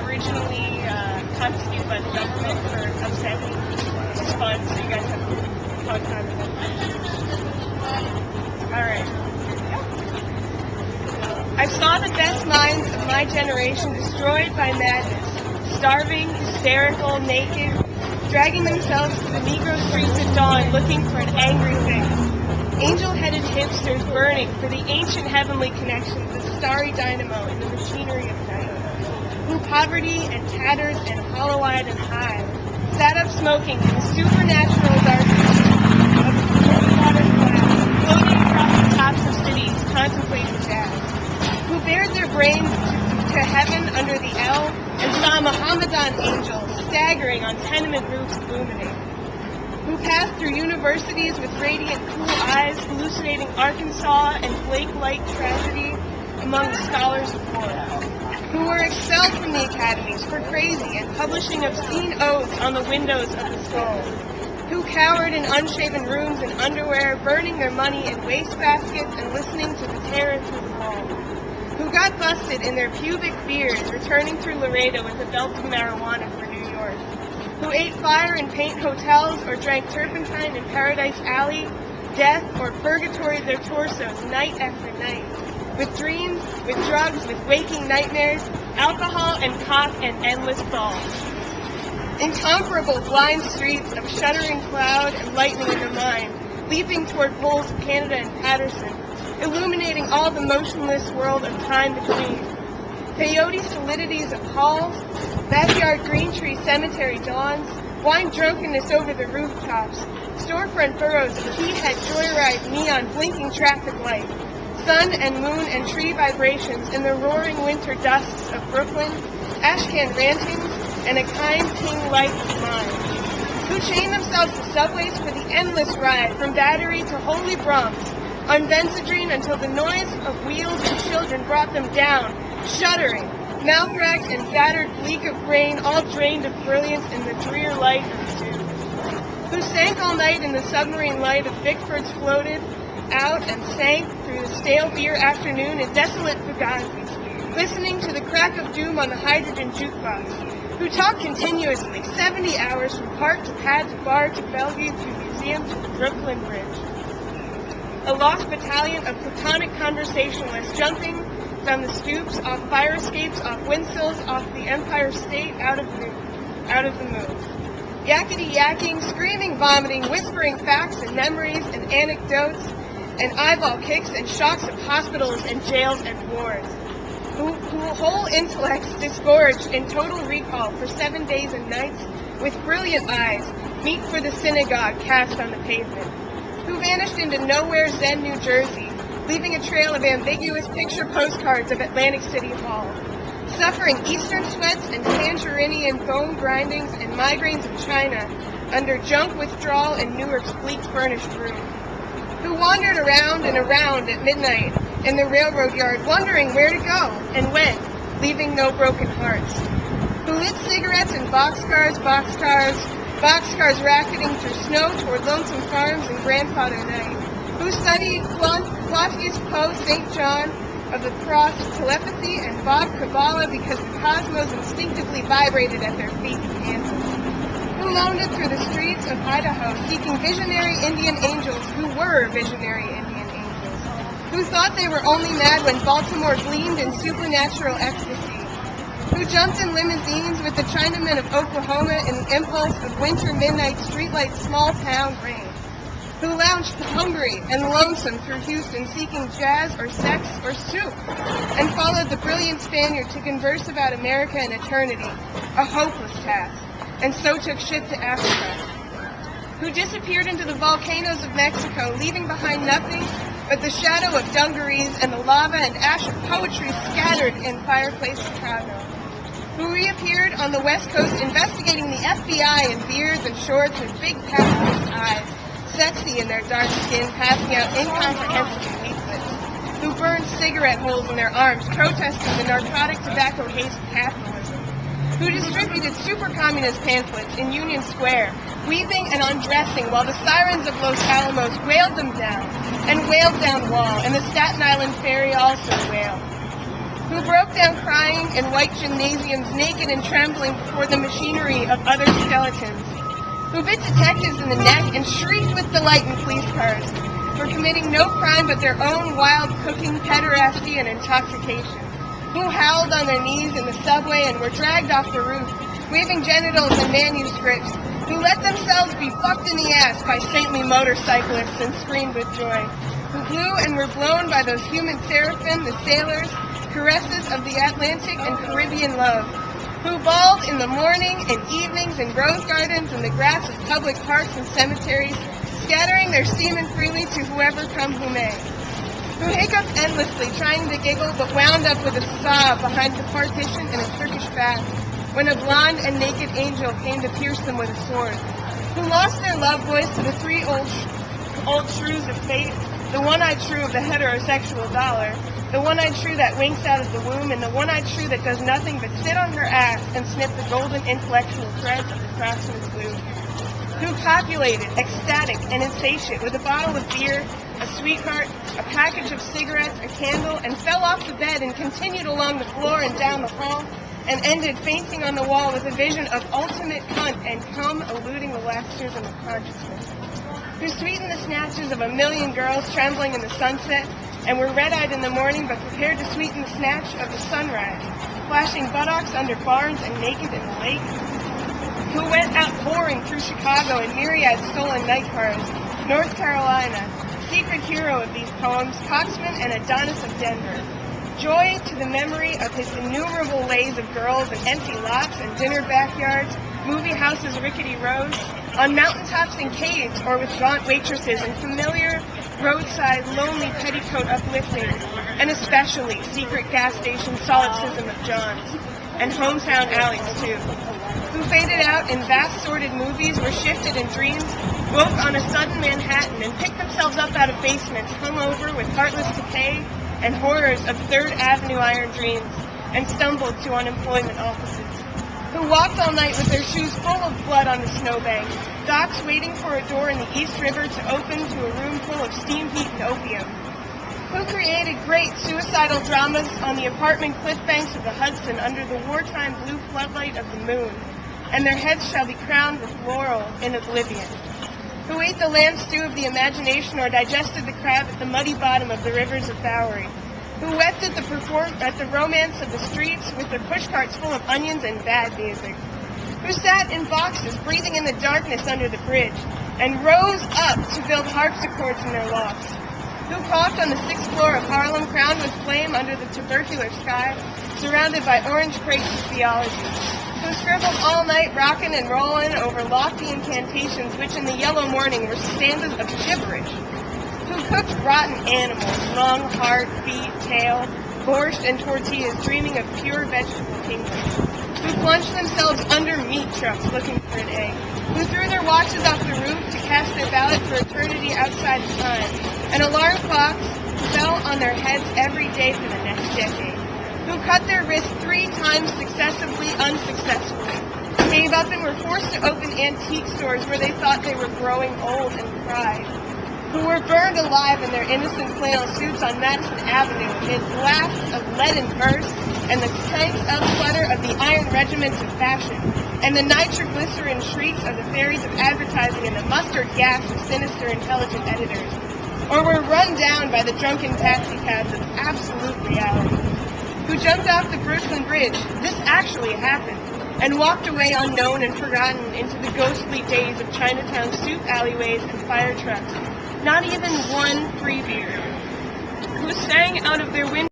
Originally confiscated by the government for upsetting, which is fun, so you guys have a fun time with that. Alright. I saw the best minds of my generation destroyed by madness, starving, hysterical, naked, dragging themselves to the Negro streets at dawn looking for an angry fix. Angel-headed hipsters burning for the ancient heavenly connections of starry dynamo in the machinery of night. Who poverty and tatters and hollow-eyed and high sat up smoking in the supernatural darkness of the water clouds, floating across the tops of cities, contemplating jazz. Who bared their brains to heaven under the L and saw Mohammedan angels staggering on tenement roofs illuminating. Who passed through universities with radiant cool eyes, hallucinating Arkansas and Blake-like tragedy among the scholars of Florida. Who were expelled from the academies for crazy and publishing obscene oaths on the windows of the skulls. Who cowered in unshaven rooms in underwear, burning their money in wastebaskets and listening to the terror through the walls. Who got busted in their pubic beards, returning through Laredo with a belt of marijuana for New York. Who ate fire in paint hotels or drank turpentine in Paradise Alley, death or purgatory their torsos night after night. With dreams, with drugs, with waking nightmares, alcohol and cock and endless balls. Incomparable blind streets of shuddering cloud and lightning in the mind, leaping toward poles of Canada and Patterson, illuminating all the motionless world of time between. Peyote solidities of halls, backyard green tree cemetery dawns, wine drunkenness over the rooftops, storefront burrows of key-head joyride neon blinking traffic lights, sun and moon and tree vibrations in the roaring winter dusks of Brooklyn, ashcan rantings, and a kind ting life of mind. Who chain themselves to subways for the endless ride from Battery to Holy Brahms, on Benzedrine until the noise of wheels and children brought them down, shuddering, mouth-racked and battered, bleak of brain, all drained of brilliance in the drear light of the tube. Who sank all night in the submarine light of Bickford's floated out and sank through the stale beer afternoon in desolate Fugazi, listening to the crack of doom on the hydrogen jukebox. Who talked continuously, 70 hours from park to pad to bar to Bellevue to museum to the Brooklyn Bridge. A lost battalion of platonic conversationalists jumping down the stoops, off fire escapes, off windsills, off the Empire State, out of the moon. Yakety-yakking, screaming, vomiting, whispering facts and memories and anecdotes and eyeball kicks and shocks of hospitals and jails and wars. Who whole intellects disgorged in total recall for 7 days and nights with brilliant eyes, meet for the synagogue cast on the pavement. Who vanished into nowhere Zen, New Jersey, leaving a trail of ambiguous picture postcards of Atlantic City Hall, suffering Eastern sweats and Tangerinian bone grindings and migraines of China under junk withdrawal in Newark's bleak furnished room. Who wandered around and around at midnight in the railroad yard, wondering where to go and when, leaving no broken hearts. Who lit cigarettes in boxcars racketing through snow toward lonesome farms and grandfather night. Who studied Claudius Poe, St. John of the Cross, telepathy, and Bob Kabbalah because the cosmos instinctively vibrated at their feet in Kansas. Who wandered through the streets of Idaho seeking visionary Indian angels who were visionary Indian angels. Who thought they were only mad when Baltimore gleamed in supernatural ecstasy. Who jumped in limousines with the Chinamen of Oklahoma in the impulse of winter midnight streetlight small town rain. Who lounged hungry and lonesome through Houston seeking jazz or sex or soup, and followed the brilliant Spaniard to converse about America and eternity, a hopeless task, and so took ship to Africa. Who disappeared into the volcanoes of Mexico, leaving behind nothing but the shadow of dungarees and the lava and ash of poetry scattered in fireplace Chicago. Who reappeared on the West Coast investigating the FBI in beards and shorts with big pacifist eyes, sexy in their dark skin, passing out incomprehensible leaflets. Who burned cigarette holes in their arms, protesting the narcotic tobacco haze of capitalism. Who distributed super communist pamphlets in Union Square, weeping and undressing while the sirens of Los Alamos wailed them down, and wailed down Wall, and the Staten Island ferry also wailed. who broke down crying in white gymnasiums naked and trembling before the machinery of other skeletons, who bit detectives in the neck and shrieked with delight in police cars for committing no crime but their own wild cooking, pederasty, and intoxication, who howled on their knees in the subway and were dragged off the roof, waving genitals and manuscripts, who let themselves be fucked in the ass by saintly motorcyclists and screamed with joy, who flew and were blown by those human seraphim, the sailors, caresses of the Atlantic and Caribbean love, who bawled in the morning and evenings in rose gardens and the grass of public parks and cemeteries, scattering their semen freely to whoever come who may, who hiccuped endlessly, trying to giggle, but wound up with a sob behind the partition in a Turkish bath, when a blonde and naked angel came to pierce them with a sword, who lost their love voice to the three old shrews of fate, the one-eyed shrew of the heterosexual dollar, the one-eyed shrew that winks out of the womb, and the one-eyed shrew that does nothing but sit on her ass and snip the golden intellectual threads of the craftsman's loom, who copulated, ecstatic and insatiate, with a bottle of beer, a sweetheart, a package of cigarettes, a candle, and fell off the bed and continued along the floor and down the hall, and ended fainting on the wall with a vision of ultimate cunt and cum eluding the laxism of consciousness, who sweetened the snatches of a million girls trembling in the sunset, and were red-eyed in the morning but prepared to sweeten the snatch of the sunrise, flashing buttocks under barns and naked in the lake, who went out pouring through Chicago in myriad stolen night cars, North Carolina, secret hero of these poems, coxman and Adonis of Denver, joy to the memory of his innumerable lays of girls in empty lots and dinner backyards, movie houses, rickety roads, on mountaintops and caves, or with gaunt waitresses and familiar roadside lonely petticoat uplifting, and especially secret gas station solipsism of John's, and hometown alleys too, who faded out in vast sordid movies, were shifted in dreams, woke on a sudden Manhattan, and picked themselves up out of basements hung over with heartless decay and horrors of Third Avenue iron dreams, and stumbled to unemployment offices, who walked all night with their shoes full of blood on the snowbank, docks waiting for a door in the East River to open to a room full of steam heat and opium, who created great suicidal dramas on the apartment cliff banks of the Hudson under the wartime blue floodlight of the moon, and their heads shall be crowned with laurel in oblivion, who ate the lamb stew of the imagination or digested the crab at the muddy bottom of the rivers of Bowery, who wept at the romance of the streets with their pushcarts full of onions and bad music, who sat in boxes breathing in the darkness under the bridge, and rose up to build harpsichords in their lofts, who coughed on the 6th floor of Harlem, crowned with flame under the tubercular sky, surrounded by orange crates of theology, who scribbled all night rockin' and rollin' over lofty incantations which in the yellow morning were stanzas of gibberish, who cooked rotten animals, long, hard, feet, tail, borscht and tortillas, dreaming of pure vegetable kingdoms, who plunged themselves under meat trucks looking for an egg, who threw their watches off the roof to cast their ballot for eternity outside of time, and alarm clocks fell on their heads every day for the next decade, who cut their wrists 3 times successively unsuccessfully, gave up and were forced to open antique stores where they thought they were growing old and cried, who were burned alive in their innocent flannel suits on Madison Avenue amid blasts of leaden verse and the tanks of clutter of the iron regiments of fashion, and the nitroglycerin shrieks of the fairies of advertising and the mustard gas of sinister intelligent editors, or were run down by the drunken taxicabs of absolute reality, who jumped off the Brooklyn Bridge, this actually happened, and walked away unknown and forgotten into the ghostly days of Chinatown soup alleyways and fire trucks, not even one free beer, who sang out of their windows